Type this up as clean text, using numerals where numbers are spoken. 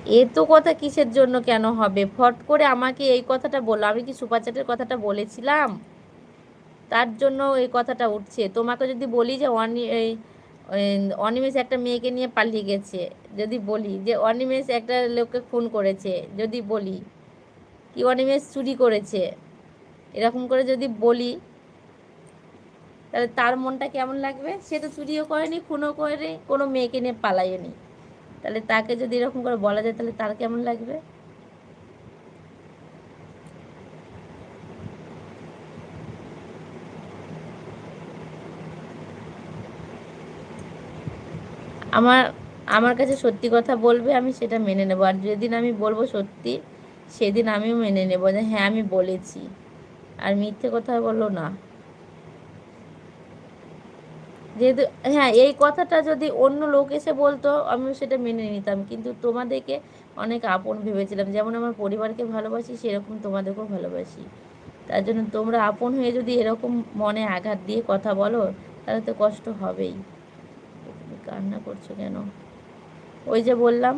এ তো কথা কিসের জন্য কেন হবে? ফট করে আমাকে এই কথাটা বললো, আমি কি সুপার চ্যাটের কথাটা বলেছিলাম? তার জন্য এই কথাটা উঠছে। তোমাকে যদি বলি যে ওই অনিমেষ একটা মেয়েকে নিয়ে পালিয়ে গেছে, যদি বলি যে অনিমেষ একটা লোককে খুন করেছে, যদি বলি কি অনিমেষ চুরি করেছে, এরকম করে যদি বলি, তাহলে তার মনটা কেমন লাগবে? সে তো চুরিও করেনি, খুনও করেনি, কোনো মেয়েকে নিয়ে পালায়নি। তাহলে তাকে যদি এরকম করে বলা যায়, তাহলে তার কেমন লাগবে? আমার আমার কাছে সত্যি কথা বলবে, আমি সেটা মেনে নেবো। আর যেদিন আমি বলবো সত্যি, সেদিন আমিও মেনে নেবো যে হ্যাঁ আমি বলেছি, আর মিথ্যে কথা বললো না। যেহেতু, হ্যাঁ, এই কথাটা যদি অন্য লোক এসে বলতো আমিও সেটা মেনে নিতাম, কিন্তু তোমাদেরকে অনেক আপন ভেবেছিলাম। যেমন আমার পরিবারকে ভালোবাসি, সেরকম তোমাদেরকেও ভালোবাসি। তার জন্য তোমরা আপন হয়ে যদি এরকম মনে আঘাত দিয়ে কথা বলো, তাহলে তো কষ্ট হবেই। তুমি কান্না করছো কেন? ওই যে বললাম